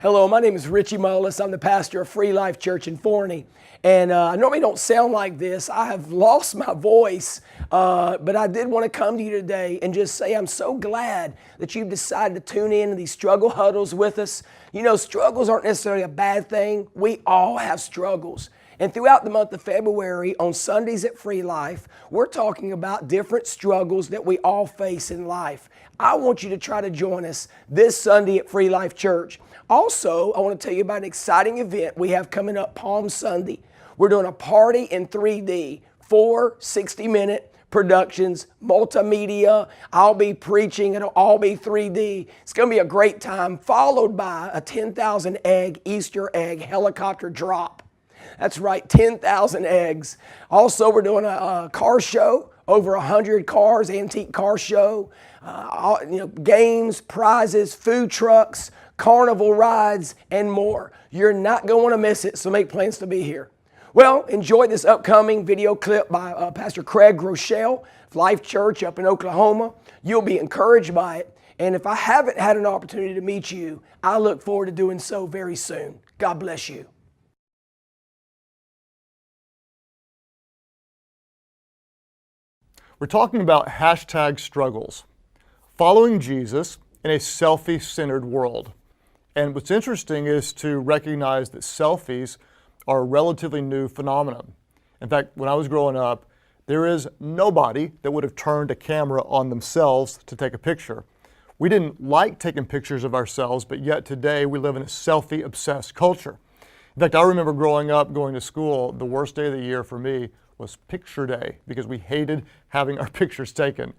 Hello, my name is Richie Mullis. I'm the pastor of Free Life Church in Forney. And I normally don't sound like this. I have lost my voice, but I did want to come to you today and just say I'm so glad that you've decided to tune in to these struggle huddles with us. You know, struggles aren't necessarily a bad thing. We all have struggles. And throughout the month of February, on Sundays at Free Life, we're talking about different struggles that we all face in life. I want you to try to join us this Sunday at Free Life Church. Also, I want to tell you about an exciting event we have coming up Palm Sunday. We're doing a party in 3D, 4 60-minute productions, multimedia. I'll be preaching. It'll all be 3D. It's going to be a great time, followed by a 10,000 egg Easter egg helicopter drop. That's right, 10,000 eggs. Also, we're doing a car show, over 100 cars, antique car show, games, prizes, food trucks, carnival rides, and more. You're not going to want to miss it, so make plans to be here. Well, enjoy this upcoming video clip by Pastor Craig Rochelle, Life Church up in Oklahoma. You'll be encouraged by it. And if I haven't had an opportunity to meet you, I look forward to doing so very soon. God bless you. We're talking about hashtag struggles, following Jesus in a selfie-centered world. And what's interesting is to recognize that selfies are a relatively new phenomenon. In fact, when I was growing up, there is nobody that would have turned a camera on themselves to take a picture. We didn't like taking pictures of ourselves, but yet today we live in a selfie-obsessed culture. In fact, I remember growing up, going to school, the worst day of the year for me was picture day because we hated having our pictures taken.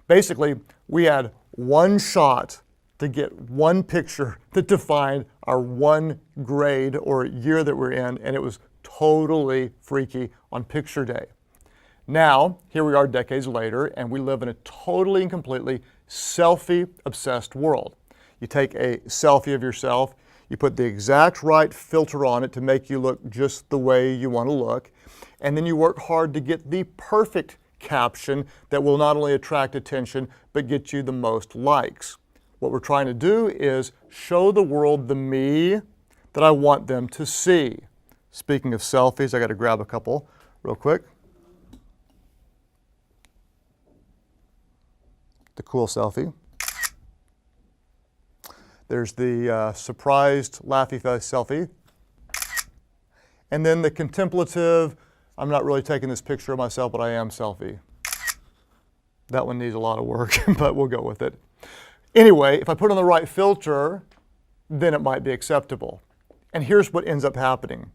Basically, we had one shot to get one picture that defined our one grade or year that we're in, and it was totally freaky on picture day. Now, here we are decades later, and we live in a totally and completely selfie-obsessed world. You take a selfie of yourself, you put the exact right filter on it to make you look just the way you want to look, and then you work hard to get the perfect caption that will not only attract attention, but get you the most likes. What we're trying to do is show the world the me that I want them to see. Speaking of selfies, I got to grab a couple real quick. The cool selfie. There's the surprised laughy face selfie. And then the contemplative, I'm not really taking this picture of myself, but I am selfie. That one needs a lot of work, but we'll go with it. Anyway, if I put on the right filter, then it might be acceptable. And here's what ends up happening.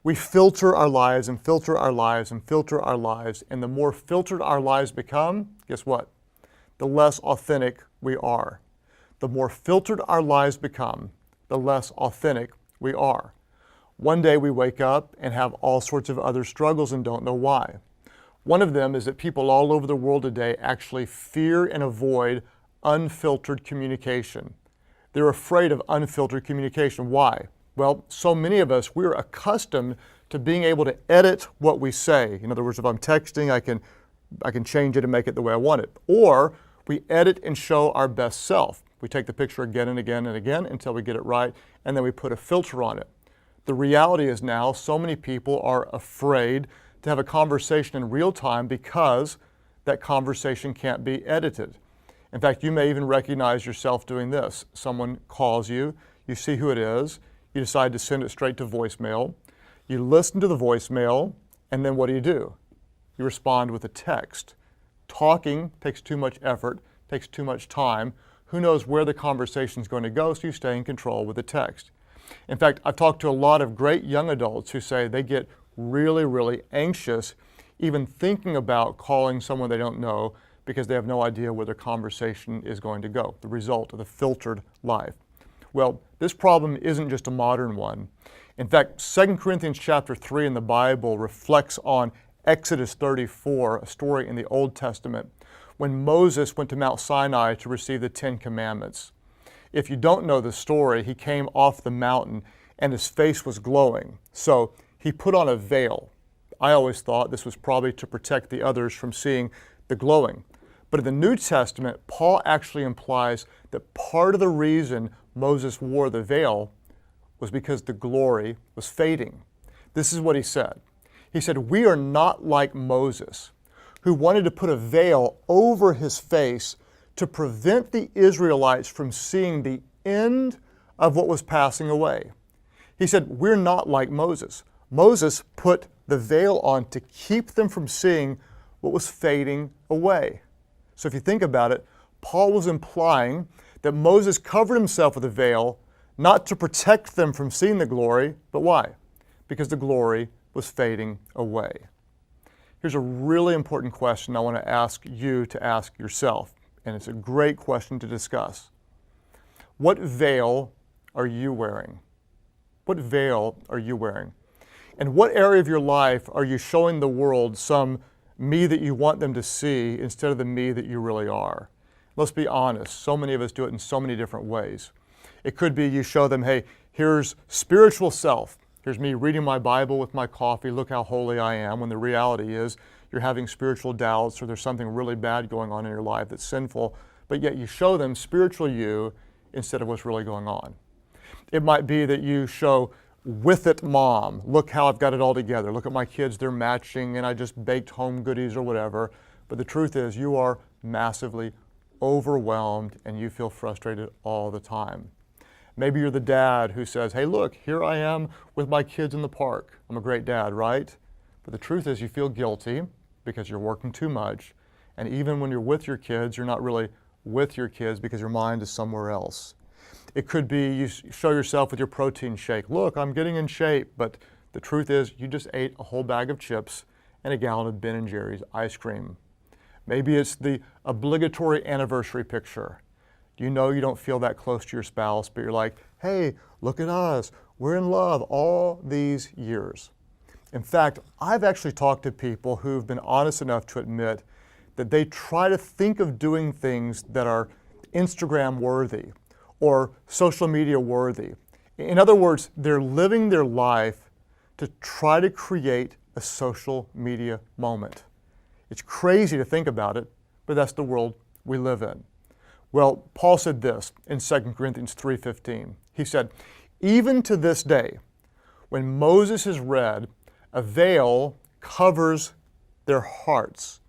We filter our lives and filter our lives and filter our lives, and the more filtered our lives become, guess what? The less authentic we are. The more filtered our lives become, the less authentic we are. One day we wake up and have all sorts of other struggles and don't know why. One of them is that people all over the world today actually fear and avoid unfiltered communication. They're afraid of unfiltered communication. Why? Well, so many of us, we're accustomed to being able to edit what we say. In other words, if I'm texting, I can change it and make it the way I want it. Or we edit and show our best self. We take the picture again and again and again until we get it right, and then we put a filter on it. The reality is now so many people are afraid to have a conversation in real time because that conversation can't be edited. In fact, you may even recognize yourself doing this. Someone calls you, you see who it is, you decide to send it straight to voicemail, you listen to the voicemail, and then what do? You respond with a text. Talking takes too much effort, takes too much time. Who knows where the conversation is going to go, so you stay in control with the text. In fact, I've talked to a lot of great young adults who say they get really, really anxious even thinking about calling someone they don't know because they have no idea where their conversation is going to go, the result of the filtered life. Well, this problem isn't just a modern one. In fact, 2 Corinthians chapter 3 in the Bible reflects on Exodus 34, a story in the Old Testament, when Moses went to Mount Sinai to receive the 10 Commandments. If you don't know the story, he came off the mountain and his face was glowing. So he put on a veil. I always thought this was probably to protect the others from seeing the glowing. But in the New Testament, Paul actually implies that part of the reason Moses wore the veil was because the glory was fading. This is what he said. He said, "We are not like Moses, who wanted to put a veil over his face to prevent the Israelites from seeing the end of what was passing away." He said, we're not like Moses. Moses put the veil on to keep them from seeing what was fading away. So if you think about it, Paul was implying that Moses covered himself with a veil not to protect them from seeing the glory, but why? Because the glory was fading away. Here's a really important question I want to ask you to ask yourself, and it's a great question to discuss. What veil are you wearing? What veil are you wearing? And what area of your life are you showing the world some me that you want them to see instead of the me that you really are? Let's be honest, so many of us do it in so many different ways. It could be you show them, hey, here's spiritual self. Here's me reading my Bible with my coffee, look how holy I am, when the reality is you're having spiritual doubts or there's something really bad going on in your life that's sinful, but yet you show them spiritual you instead of what's really going on. It might be that you show with it mom, look how I've got it all together. Look at my kids, they're matching and I just baked home goodies or whatever. But the truth is you are massively overwhelmed and you feel frustrated all the time. Maybe you're the dad who says, hey look, here I am with my kids in the park. I'm a great dad, right? But the truth is you feel guilty because you're working too much. And even when you're with your kids, you're not really with your kids because your mind is somewhere else. It could be you show yourself with your protein shake. Look, I'm getting in shape. But the truth is you just ate a whole bag of chips and a gallon of Ben & Jerry's ice cream. Maybe it's the obligatory anniversary picture. You know you don't feel that close to your spouse, but you're like, hey, look at us. We're in love all these years. In fact, I've actually talked to people who've been honest enough to admit that they try to think of doing things that are Instagram worthy or social media worthy. In other words, they're living their life to try to create a social media moment. It's crazy to think about it, but that's the world we live in. Well, Paul said this in 2 Corinthians 3:15. He said, even to this day, when Moses is read, a veil covers their hearts.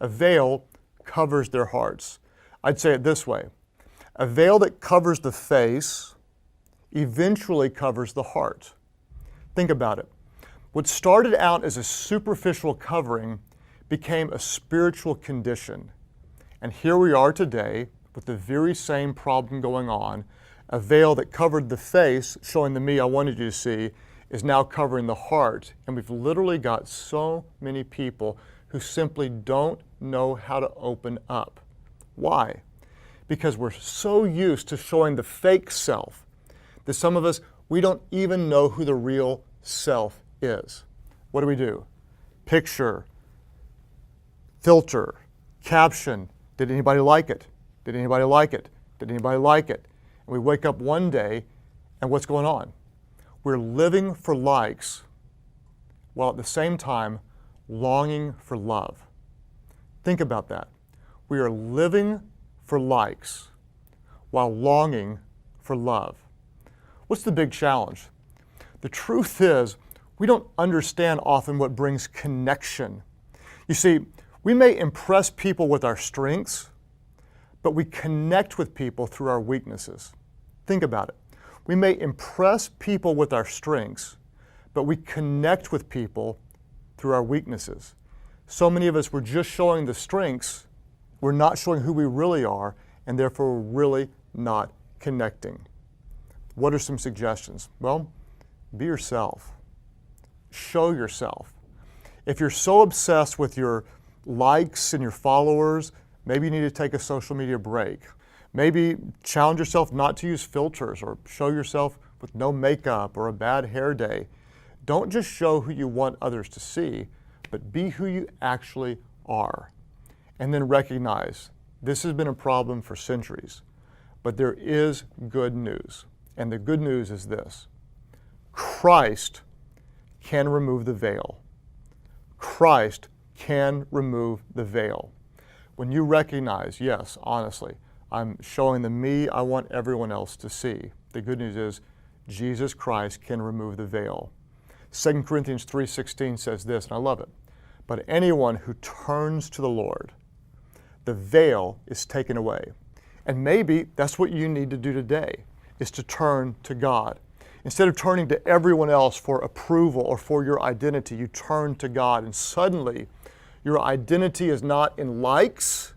A veil covers their hearts. I'd say it this way. A veil that covers the face eventually covers the heart. Think about it. What started out as a superficial covering became a spiritual condition. And here we are today with the very same problem going on. A veil that covered the face, showing the me I wanted you to see, is now covering the heart. And we've literally got so many people who simply don't know how to open up. Why? Because we're so used to showing the fake self that some of us, we don't even know who the real self is. What do? Picture, filter, caption. Did anybody like it? Did anybody like it? Did anybody like it? And we wake up one day and what's going on? We're living for likes while at the same time longing for love. Think about that. We are living for likes while longing for love. What's the big challenge? The truth is, we don't understand often what brings connection. You see, we may impress people with our strengths, but we connect with people through our weaknesses. Think about it. We may impress people with our strengths, but we connect with people through our weaknesses. So many of us, we're just showing the strengths, we're not showing who we really are, and therefore we're really not connecting. What are some suggestions? Well, be yourself. Show yourself. If you're so obsessed with your likes and your followers, maybe you need to take a social media break. Maybe challenge yourself not to use filters or show yourself with no makeup or a bad hair day. Don't just show who you want others to see, but be who you actually are. And then recognize this has been a problem for centuries, but there is good news. And the good news is this: Christ can remove the veil. Christ can remove the veil. When you recognize, yes, honestly, I'm showing the me I want everyone else to see. The good news is Jesus Christ can remove the veil. 2 Corinthians 3:16 says this, and I love it. But anyone who turns to the Lord, the veil is taken away. And maybe that's what you need to do today, is to turn to God. Instead of turning to everyone else for approval or for your identity, you turn to God, and suddenly your identity is not in likes,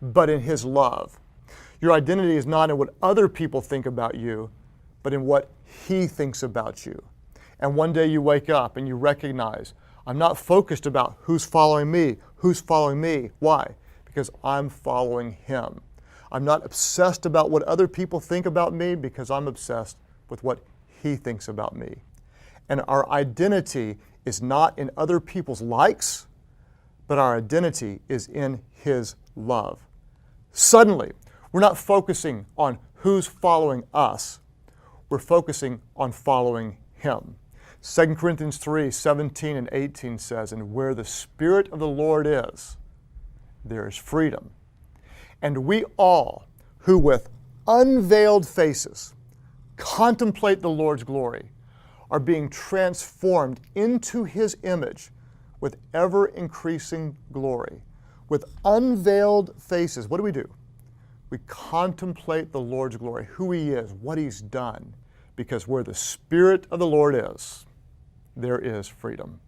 but in His love. Your identity is not in what other people think about you, but in what He thinks about you. And one day you wake up and you recognize, I'm not focused about who's following me. Why? Because I'm following Him. I'm not obsessed about what other people think about me, because I'm obsessed with what He thinks about me. And our identity is not in other people's likes, but our identity is in His love. Suddenly, we're not focusing on who's following us. We're focusing on following Him. 2 Corinthians 3:17 and 18 says, and where the Spirit of the Lord is, there is freedom. And we all, who with unveiled faces contemplate the Lord's glory, are being transformed into His image with ever-increasing glory. With unveiled faces, what do? We contemplate the Lord's glory, who He is, what He's done, because where the Spirit of the Lord is, there is freedom.